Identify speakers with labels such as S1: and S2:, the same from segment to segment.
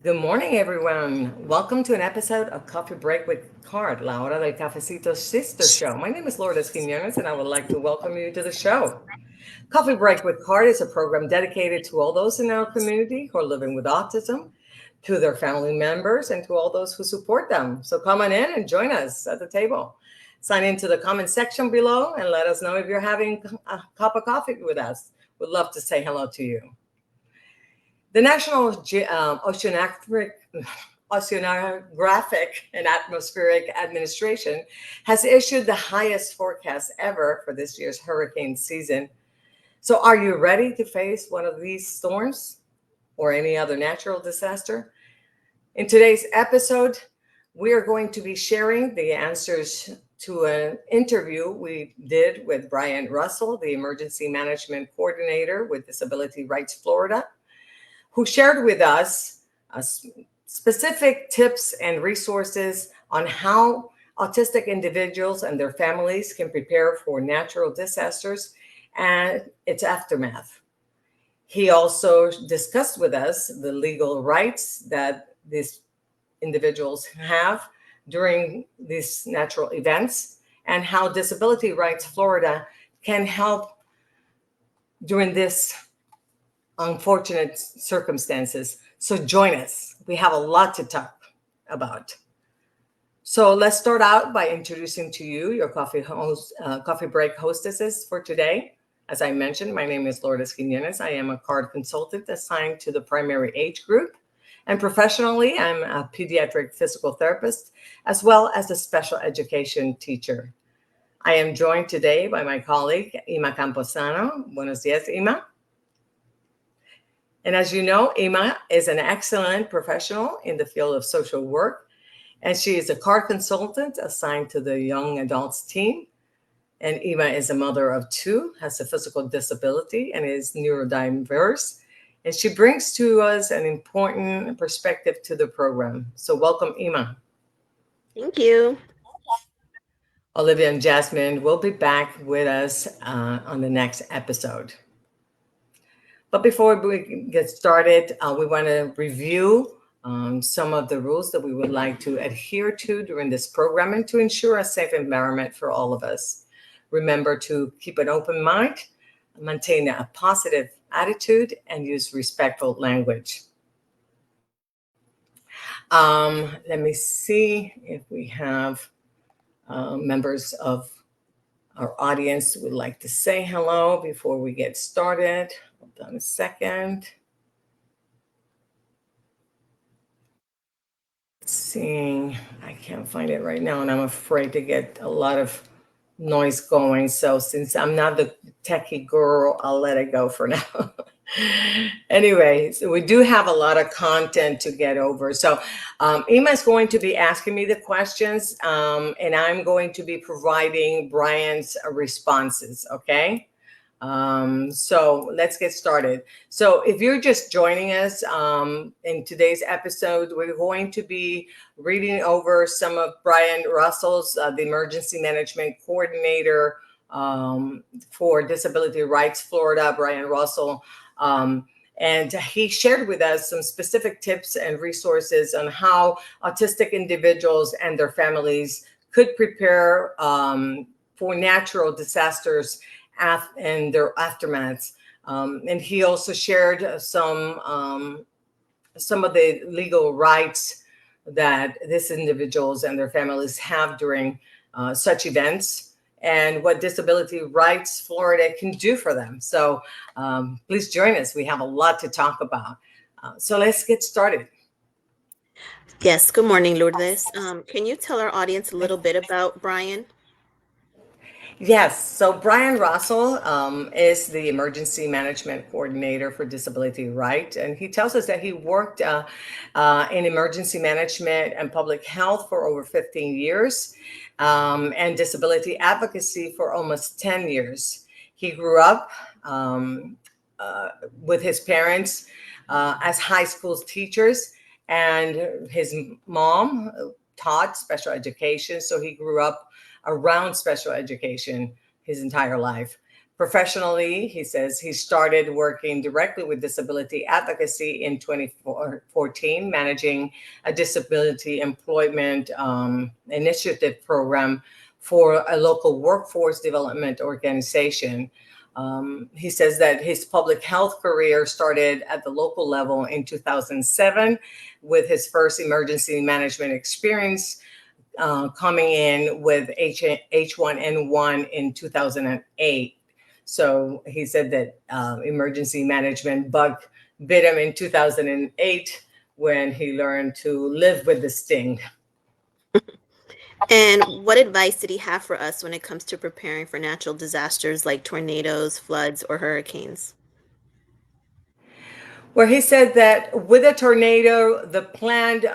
S1: Good morning, everyone. Welcome to an episode of Coffee Break with Card, La Hora del Cafecito sister show. My name is Lourdes Quinones, and I would like to welcome you to the show. Coffee Break with Card is a program dedicated to all those in our community who are living with autism, to their family members, and to all those who support them. So come on in and join us at the table. Sign into the comment section below and let us know if you're having a cup of coffee with us. We'd love to say hello to you. The National Oceanographic and Atmospheric Administration has issued the highest forecast ever for this year's hurricane season. So, are you ready to face one of these storms or any other natural disaster? In today's episode, we are going to be sharing the answers to an interview we did with Bryan Russell, the Emergency Management Coordinator with Disability Rights Florida, who shared with us specific tips and resources on how autistic individuals and their families can prepare for natural disasters and its aftermath. He also discussed with us the legal rights that these individuals have during these natural events and how Disability Rights Florida can help during this unfortunate circumstances. So join us. We have a lot to talk about. So let's start out by introducing to you your coffee break hostesses for today. As I mentioned, my name is Lourdes Quinones. I am a card consultant assigned to the primary age group. And professionally, I'm a pediatric physical therapist, as well as a special education teacher. I am joined today by my colleague, Ima Camposano. Buenos dias, Ima. And as you know, Ima is an excellent professional in the field of social work, and she is a card consultant assigned to the young adults team. And Ima is a mother of two, has a physical disability, and is neurodiverse. And she brings to us an important perspective to the program. So welcome, Ima.
S2: Thank you.
S1: Olivia and Jasmine will be back with us on the next episode. But before we get started, we want to review some of the rules that we would like to adhere to during this program and to ensure a safe environment for all of us. Remember to keep an open mind, maintain a positive attitude, and use respectful language. Let me see if we have members of our audience who would like to say hello before we get started. Hold on a second. Seeing, I can't find it right now, and I'm afraid to get a lot of noise going. So since I'm not the techie girl, I'll let it go for now. Anyway, so we do have a lot of content to get over. So Ima is going to be asking me the questions, and I'm going to be providing Bryan's responses. Okay. So let's get started. So if you're just joining us in today's episode, we're going to be reading over some of Bryan Russell's, the Emergency Management Coordinator for Disability Rights Florida, Bryan Russell. And he shared with us some specific tips and resources on how autistic individuals and their families could prepare for natural disasters and their aftermaths. And he also shared some of the legal rights that these individuals and their families have during such events and what Disability Rights Florida can do for them. So please join us. We have a lot to talk about. So let's get started.
S2: Yes, good morning, Lourdes. Can you tell our audience a little bit about Bryan?
S1: Yes. So Bryan Russell is the Emergency Management Coordinator for Disability Right. And he tells us that he worked in emergency management and public health for over 15 years and disability advocacy for almost 10 years. He grew up with his parents as high school teachers, and his mom taught special education. So he grew up around special education his entire life. Professionally, he says he started working directly with disability advocacy in 2014, managing a disability employment initiative program for a local workforce development organization. He says that his public health career started at the local level in 2007 with his first emergency management experience coming in with H1N1 in 2008. So he said that emergency management bug bit him in 2008 when he learned to live with the sting.
S2: And what advice did he have for us when it comes to preparing for natural disasters like tornadoes, floods, or hurricanes?
S1: Where he said that with a tornado, the plan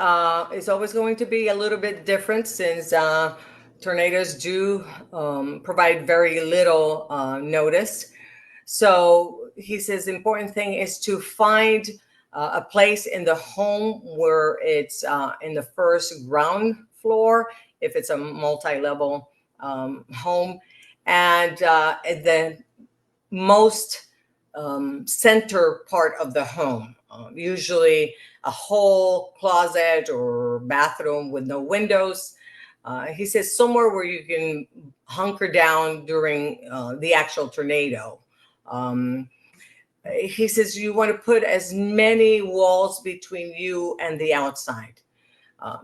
S1: is always going to be a little bit different since tornadoes do provide very little notice. So he says the important thing is to find a place in the home where it's in the first ground floor, if it's a multi-level home, and the most center part of the home, usually a whole closet or bathroom with no windows. He says somewhere where you can hunker down during the actual tornado. Um, he says you want to put as many walls between you and the outside.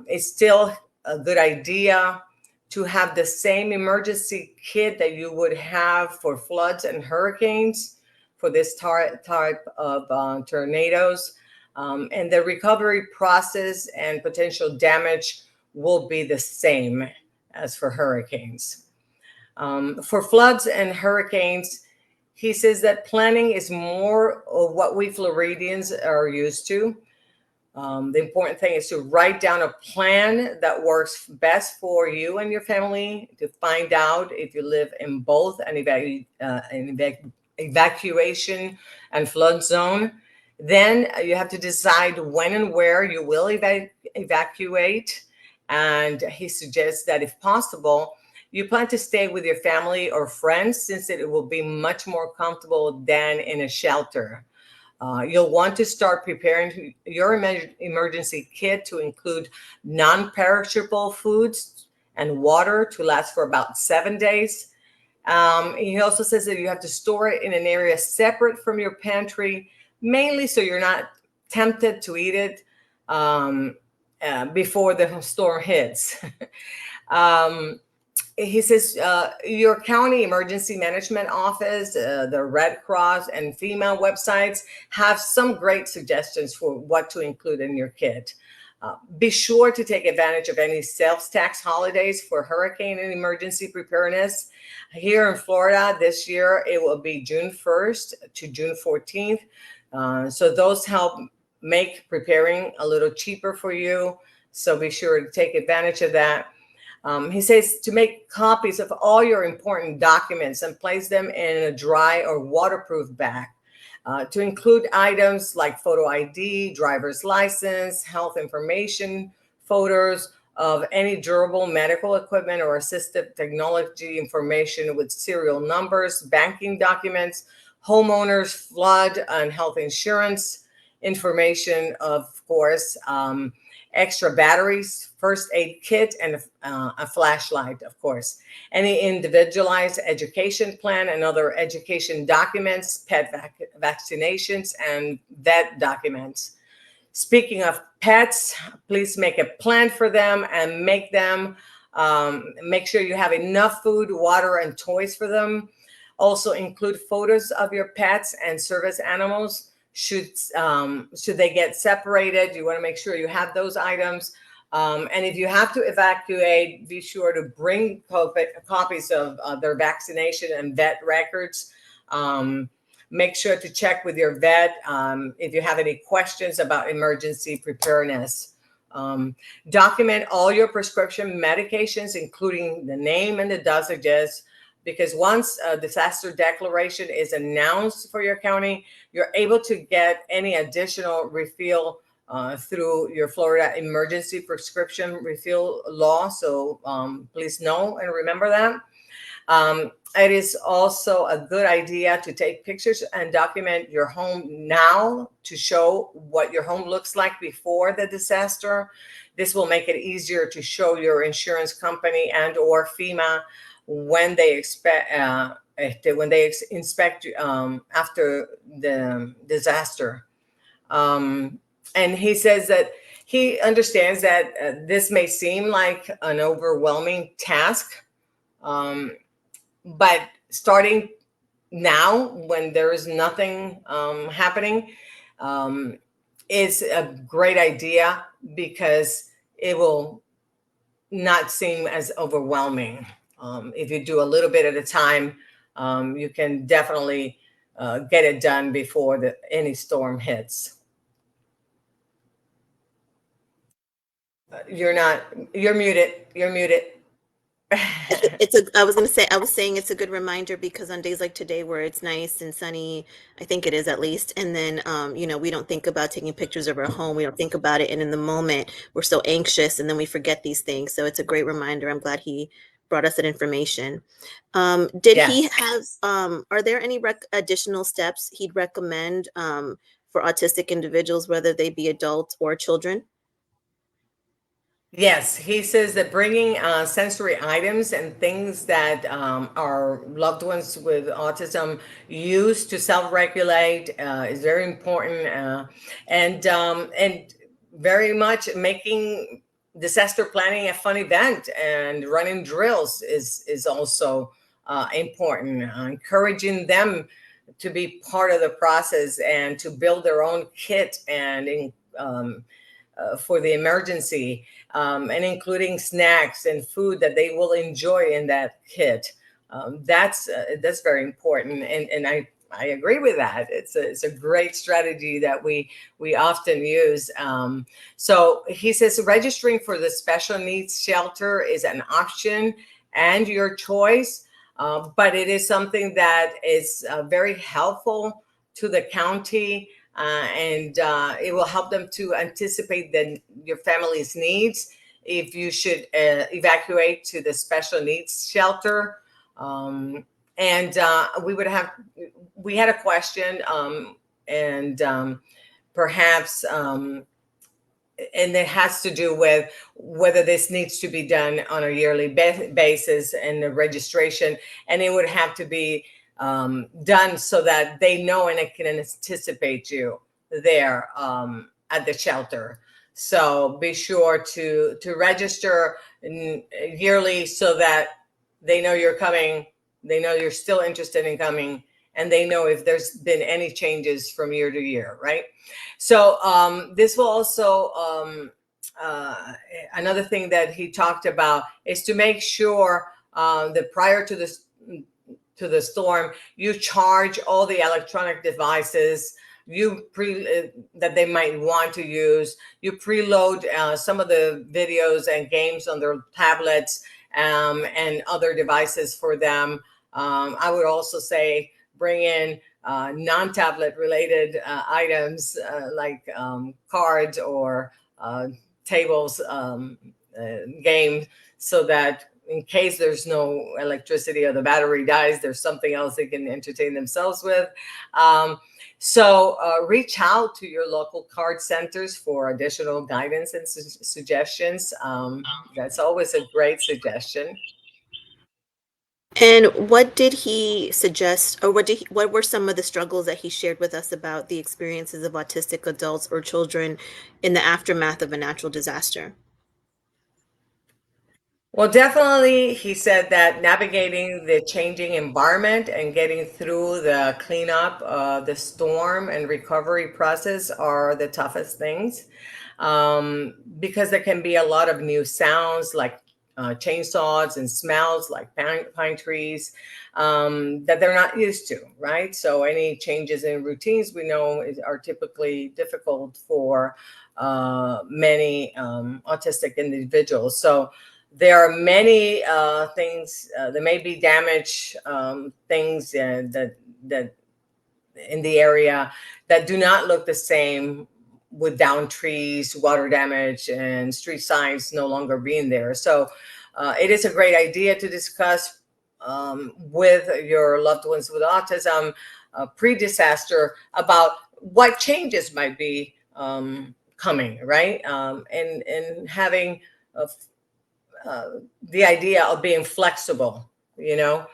S1: It's still a good idea to have the same emergency kit that you would have for floods and hurricanes for this type of tornadoes. And the recovery process and potential damage will be the same as for hurricanes. For floods and hurricanes, he says that planning is more of what we Floridians are used to. The important thing is to write down a plan that works best for you and your family, to find out if you live in both an evacuation and flood zone. Then you have to decide when and where you will evacuate. And he suggests that if possible, you plan to stay with your family or friends since it will be much more comfortable than in a shelter. You'll want to start preparing your emergency kit to include non-perishable foods and water to last for about 7 days. He also says that you have to store it in an area separate from your pantry, mainly so you're not tempted to eat it before the storm hits. um, he says your county emergency management office, the Red Cross, and FEMA websites have some great suggestions for what to include in your kit. Be sure to take advantage of any sales tax holidays for hurricane and emergency preparedness. Here in Florida this year, it will be June 1st to June 14th. So those help make preparing a little cheaper for you. So be sure to take advantage of that. He says to make copies of all your important documents and place them in a dry or waterproof bag. To include items like photo ID, driver's license, health information, photos of any durable medical equipment or assistive technology information with serial numbers, banking documents, homeowners, flood and health insurance information, of course, extra batteries, first aid kit, and a flashlight, of course. Any individualized education plan and other education documents, pet vaccinations, and vet documents. Speaking of pets, please make a plan for them and make sure you have enough food, water, and toys for them. Also include photos of your pets and service animals. Should they get separated, you want to make sure you have those items. And if you have to evacuate, be sure to bring copies of their vaccination and vet records. Make sure to check with your vet if you have any questions about emergency preparedness. Document all your prescription medications, including the name and the dosages, because once a disaster declaration is announced for your county, you're able to get any additional refill through your Florida emergency prescription refill law. So please know and remember that. It is also a good idea to take pictures and document your home now to show what your home looks like before the disaster. This will make it easier to show your insurance company and or FEMA when they inspect after the disaster. And he says that he understands that this may seem like an overwhelming task, but starting now when there is nothing happening is a great idea because it will not seem as overwhelming. If you do a little bit at a time, you can definitely get it done before any storm hits. You're muted. You're muted.
S2: I was going to say, I was saying it's a good reminder because on days like today where it's nice and sunny, I think it is at least, and then we don't think about taking pictures of our home, we don't think about it, and in the moment we're so anxious and then we forget these things. So it's a great reminder. I'm glad he brought us that information. Did he
S1: Yes.
S2: have are there any additional steps he'd recommend for autistic individuals, whether they be adults or children?
S1: Yes, he says that bringing sensory items and things that our loved ones with autism use to self-regulate is very important, and very much making disaster planning a fun event and running drills is also important. Encouraging them to be part of the process and to build their own kit and for the emergency, and including snacks and food that they will enjoy in that kit. That's very important, and I agree with that. It's a great strategy that we often use. So he says registering for the special needs shelter is an option and your choice, but it is something that is very helpful to the county, and it will help them to anticipate your family's needs if you should evacuate to the special needs shelter. And we had a question, and perhaps, and it has to do with whether this needs to be done on a yearly basis and the registration, and it would have to be done so that they know and it can anticipate you there at the shelter. So be sure to register yearly so that they know you're coming, they know you're still interested in coming, and they know if there's been any changes from year to year, right? So this will also another thing that he talked about is to make sure that prior to the storm, you charge all the electronic devices that they might want to use. You preload some of the videos and games on their tablets and other devices for them. I would also say bring in non-tablet related items like cards or tables, games, so that in case there's no electricity or the battery dies, there's something else they can entertain themselves with. So reach out to your local card centers for additional guidance and suggestions. That's always a great suggestion.
S2: And what did he suggest, or what were some of the struggles that he shared with us about the experiences of autistic adults or children in the aftermath of a natural disaster?
S1: Well, definitely, he said that navigating the changing environment and getting through the cleanup, the storm and recovery process are the toughest things, because there can be a lot of new sounds like chainsaws and smells like pine trees that they're not used to, right? So any changes in routines we know are typically difficult for many autistic individuals. So there are many things. There may be damage, things that in the area that do not look the same with downed trees, water damage, and street signs no longer being there. So it is a great idea to discuss with your loved ones with autism pre-disaster about what changes might be coming, right? And having the idea of being flexible, you know.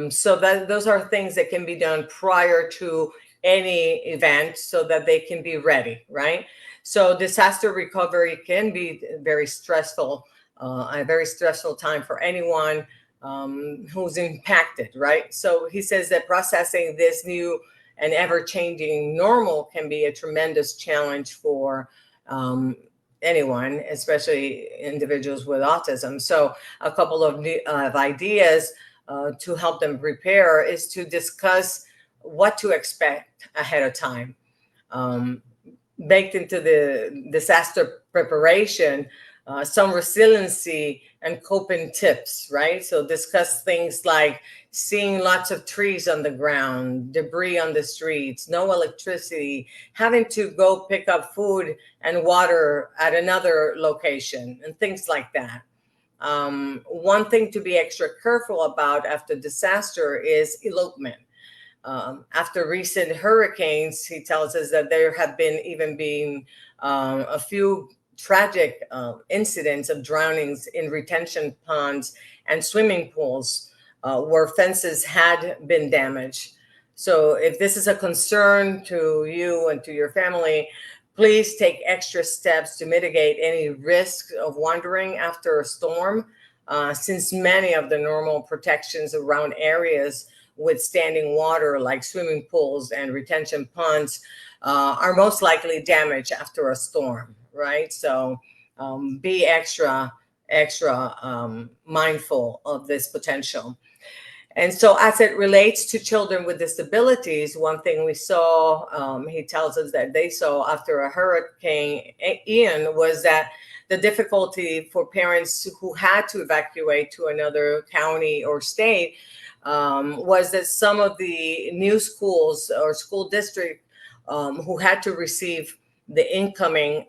S1: So that those are things that can be done prior to any event so that they can be ready, right? So disaster recovery can be very stressful, a very stressful time for anyone who's impacted, right? So he says that processing this new and ever-changing normal can be a tremendous challenge for anyone, especially individuals with autism. So a couple of ideas to help them prepare is to discuss what to expect ahead of time. Baked into the disaster preparation, some resiliency and coping tips, right? So discuss things like seeing lots of trees on the ground, debris on the streets, no electricity, having to go pick up food and water at another location, and things like that. One thing to be extra careful about after disaster is elopement. After recent hurricanes, he tells us that there have been a few tragic incidents of drownings in retention ponds and swimming pools where fences had been damaged. So if this is a concern to you and to your family, please take extra steps to mitigate any risk of wandering after a storm, since many of the normal protections around areas with standing water like swimming pools and retention ponds are most likely damaged after a storm, right? So be extra mindful of this potential. And so as it relates to children with disabilities, one thing we saw, he tells us that they saw after a Hurricane Ian was that the difficulty for parents who had to evacuate to another county or state was that some of the new schools or school district who had to receive the incoming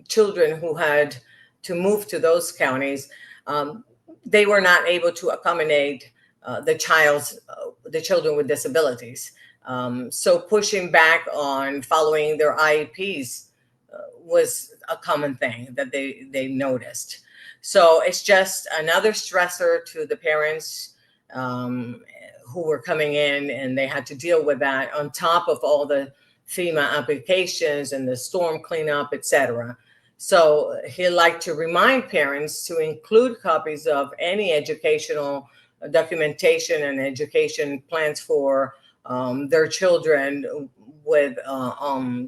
S1: children who had to move to those counties, they were not able to accommodate the children with disabilities. So pushing back on following their IEPs was a common thing that they noticed. So it's just another stressor to the parents who were coming in, and they had to deal with that on top of all the FEMA applications and the storm cleanup, etc. So he'd like to remind parents to include copies of any educational documentation and education plans for their children with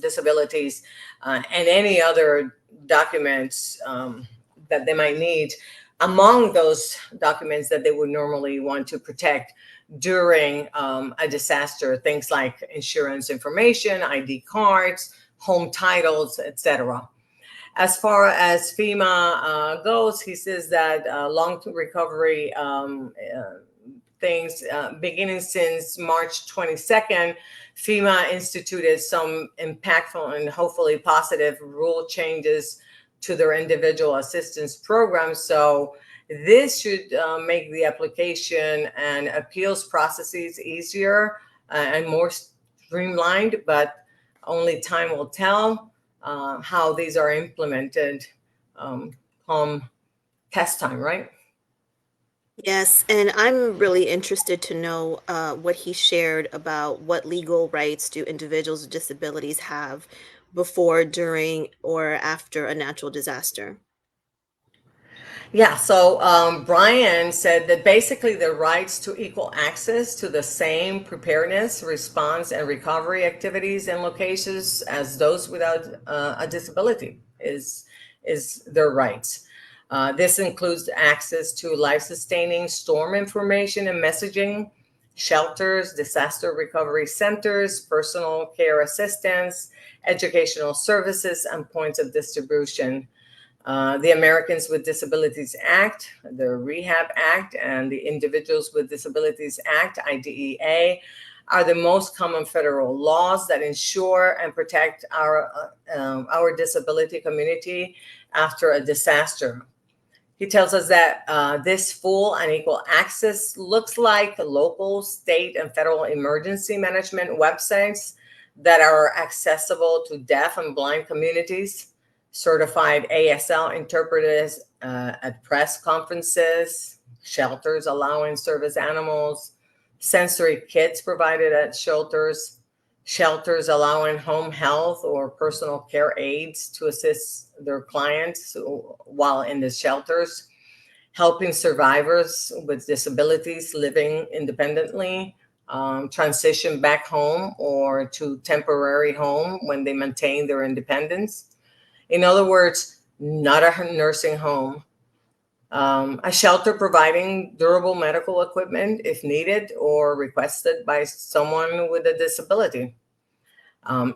S1: disabilities and any other documents that they might need among those documents that they would normally want to protect during a disaster, things like insurance information, ID cards, home titles, etc. As far as FEMA goes, he says that long-term recovery things beginning since March 22nd, FEMA instituted some impactful and hopefully positive rule changes to their individual assistance programs. So this should make the application and appeals processes easier and more streamlined, but only time will tell how these are implemented come test time, right?
S2: Yes, and I'm really interested to know what he shared about what legal rights do individuals with disabilities have before, during, or after a natural disaster.
S1: Yeah, so Brian said that basically the rights to equal access to the same preparedness, response, and recovery activities and locations as those without a disability is their rights. This includes access to life-sustaining storm information and messaging, shelters, disaster recovery centers, personal care assistance, educational services, and points of distribution. The Americans with Disabilities Act, the Rehab Act, and the Individuals with Disabilities Act, IDEA, are the most common federal laws that ensure and protect our disability community after a disaster. He tells us that this full and equal access looks like local, state, and federal emergency management websites that are accessible to deaf and blind communities, certified ASL interpreters at press conferences, shelters allowing service animals, sensory kits provided at shelters, shelters allowing home health or personal care aides to assist their clients while in the shelters, helping survivors with disabilities living independently transition back home or to temporary home when they maintain their independence. In other words, not a nursing home. A shelter providing durable medical equipment if needed or requested by someone with a disability.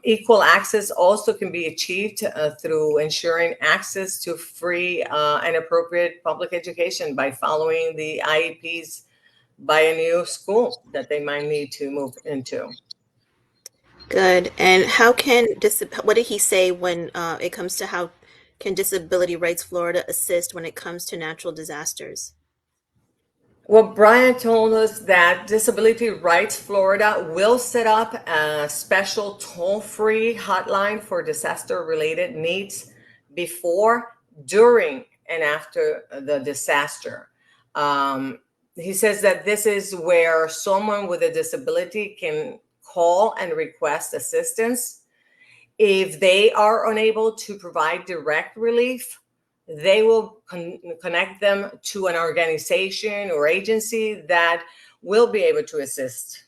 S1: Equal access also can be achieved through ensuring access to free and appropriate public education by following the IEPs by a new school that they might need to move into.
S2: Good. And what did he say when it comes to how can Disability Rights Florida assist when it comes to natural disasters?
S1: Well, Brian told us that Disability Rights Florida will set up a special toll-free hotline for disaster-related needs before, during, and after the disaster. Um, he says that this is where someone with a disability can call and request assistance. If they are unable to provide direct relief, they will connect them to an organization or agency that will be able to assist.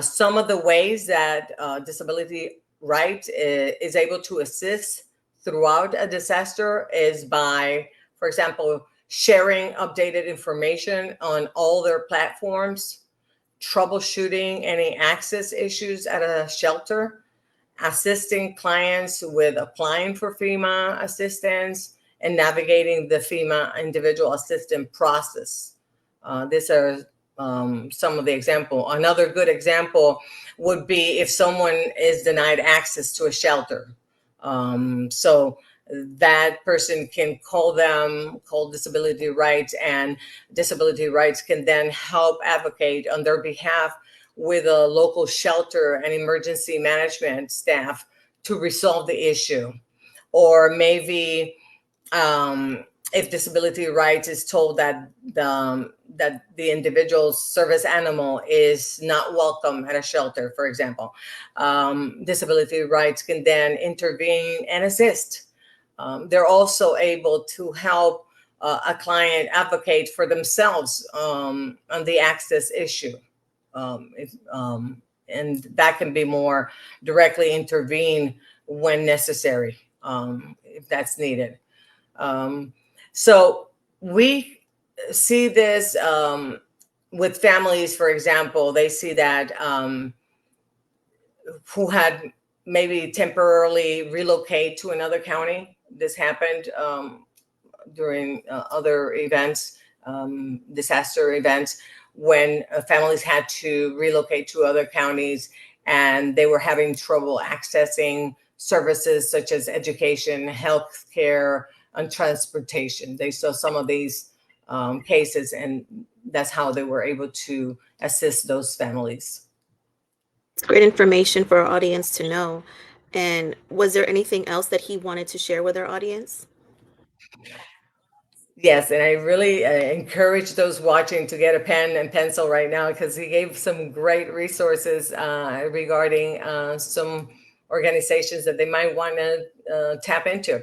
S1: Some of the ways that disability rights is able to assist throughout a disaster is by, for example, sharing updated information on all their platforms, troubleshooting any access issues at a shelter, assisting clients with applying for FEMA assistance, and navigating the FEMA individual assistance process. These are some of the example. Another good example would be if someone is denied access to a shelter. So that person can call Disability Rights, and Disability Rights can then help advocate on their behalf with a local shelter and emergency management staff to resolve the issue. Or maybe if Disability Rights is told that the individual's service animal is not welcome at a shelter, for example, Disability Rights can then intervene and assist. They're also able to help a client advocate for themselves on the access issue. And that can be more directly intervene when necessary, if that's needed. So we see this with families, for example. They see that who had maybe temporarily relocate to another county. This happened during other events, disaster events, when families had to relocate to other counties and they were having trouble accessing services such as education, health care, and transportation. They saw some of these cases, and that's how they were able to assist those families.
S2: It's great information for our audience to know. And was there anything else that he wanted to share with our audience?
S1: Yes, and I really encourage those watching to get a pen and pencil right now, because he gave some great resources regarding some organizations that they might want to tap into.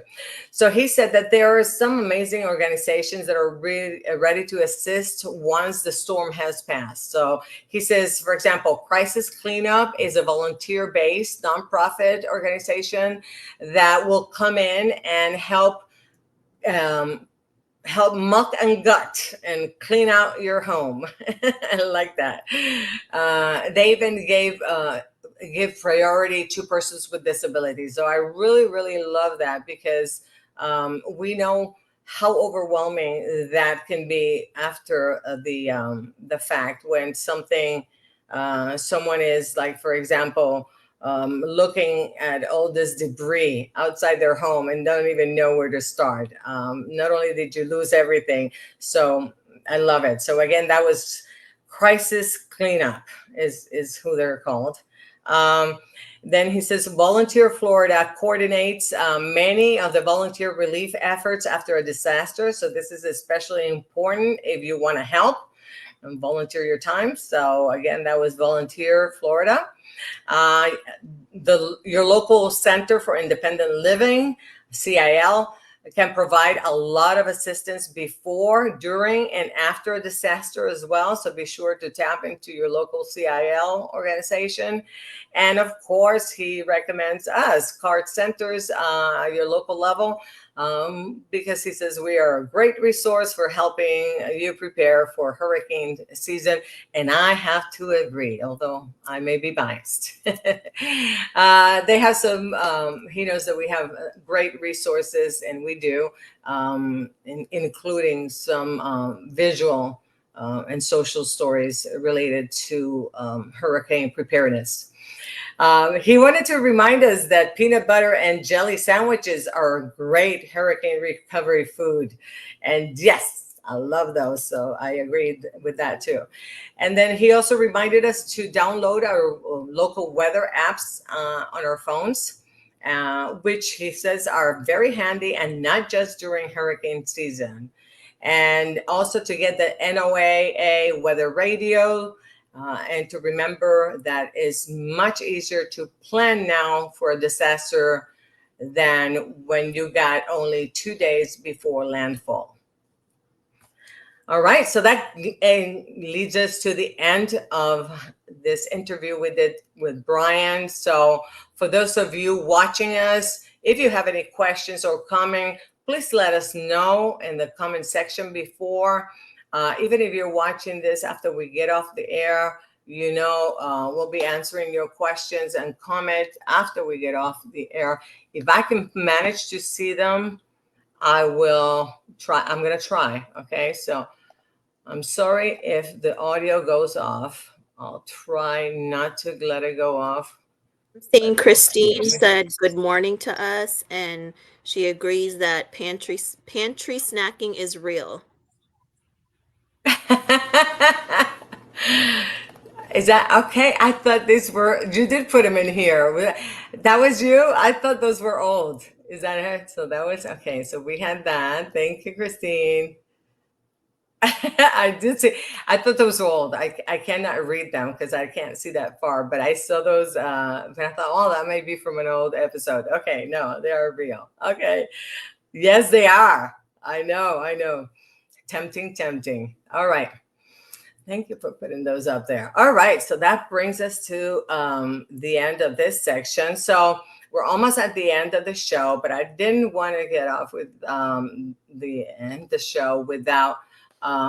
S1: So he said that there are some amazing organizations that are really ready to assist once the storm has passed. So he says, for example, Crisis Cleanup is a volunteer-based nonprofit organization that will come in and help muck and gut and clean out your home. I like that. They even give priority to persons with disabilities. So I really, really love that, because we know how overwhelming that can be after the fact, when someone is, like, for example, looking at all this debris outside their home and don't even know where to start. Not only did you lose everything, so I love it. So again, that was crisis cleanup is who they're called. Um, then he says Volunteer Florida coordinates many of the volunteer relief efforts after a disaster. So this is especially important if you want to help and volunteer your time. So again, that was Volunteer Florida. Uh, your local Center for Independent Living, CIL, can provide a lot of assistance before, during, and after a disaster as well. So be sure to tap into your local CIL organization. And of course, he recommends us, CART centers, your local level, because he says we are a great resource for helping you prepare for hurricane season. And I have to agree, although I may be biased. They have some, he knows that we have great resources, and we do, including some visual and social stories related to hurricane preparedness. He wanted to remind us that peanut butter and jelly sandwiches are great hurricane recovery food. And yes, I love those. So I agreed with that too. And then he also reminded us to download our local weather apps on our phones, which he says are very handy and not just during hurricane season. And also to get the NOAA weather radio, and to remember that it's much easier to plan now for a disaster than when you got only 2 days before landfall. All right, so that leads us to the end of this interview with Bryan. So for those of you watching us, if you have any questions or comments, please let us know in the comment section before. Even if you're watching this after we get off the air, we'll be answering your questions and comments after we get off the air. If I can manage to see them, I will try. I'm going to try. Okay, so I'm sorry if the audio goes off. I'll try not to let it go off.
S2: Saying Christine said good morning to us, and she agrees that pantry snacking is real.
S1: Is that okay? I thought you did put them in here. That was you? I thought those were old. Is that it? So that was okay. So we had that. Thank you, Christine. I did see. I thought those were old. I cannot read them because I can't see that far. But I saw those. But I thought, oh, that may be from an old episode. Okay, no, they are real. Okay, yes, they are. I know. I know. Tempting, tempting. All right. Thank you for putting those up there. All right. So that brings us to the end of this section. So we're almost at the end of the show, but I didn't want to get off with the end of the show without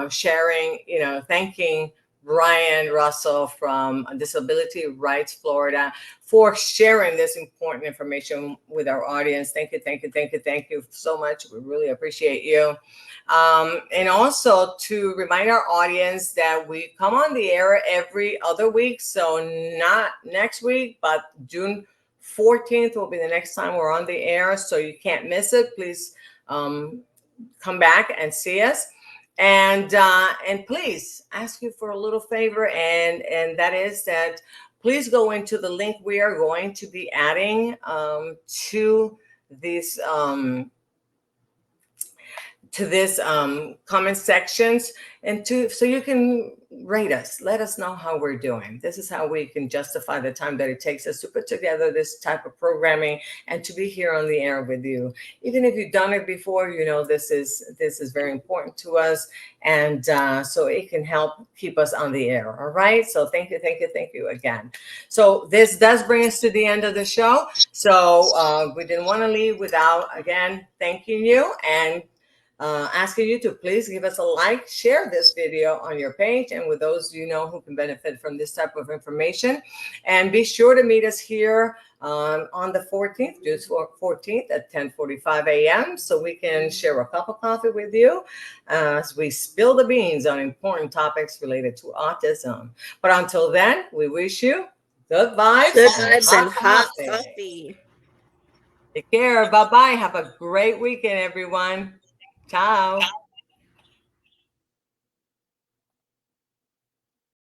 S1: sharing, thanking Bryan Russell from Disability Rights Florida for sharing this important information with our audience. Thank you, thank you, thank you, thank you so much. We really appreciate you. And also to remind our audience that we come on the air every other week. So not next week, but June 14th will be the next time we're on the air. So you can't miss it. Please come back and see us. And please ask you for a little favor, and that is that please go into the link we are going to be adding to these comment sections, and so you can rate us, let us know how we're doing. This is how we can justify the time that it takes us to put together this type of programming and to be here on the air with you. Even if you've done it before, this is very important to us, and so it can help keep us on the air. All right, so thank you again. So this does bring us to the end of the show. So we didn't want to leave without again thanking you and asking you to please give us a like, share this video on your page, and with those who can benefit from this type of information. And be sure to meet us here on the 14th, June 14th at 10:45 a.m. so we can share a cup of coffee with you as we spill the beans on important topics related to autism. But until then, we wish you Good vibes,
S2: Good
S1: and
S2: vibes and
S1: hot
S2: hot
S1: coffee.
S2: coffee.
S1: Take care. Bye bye. Have a great weekend, everyone. Ciao.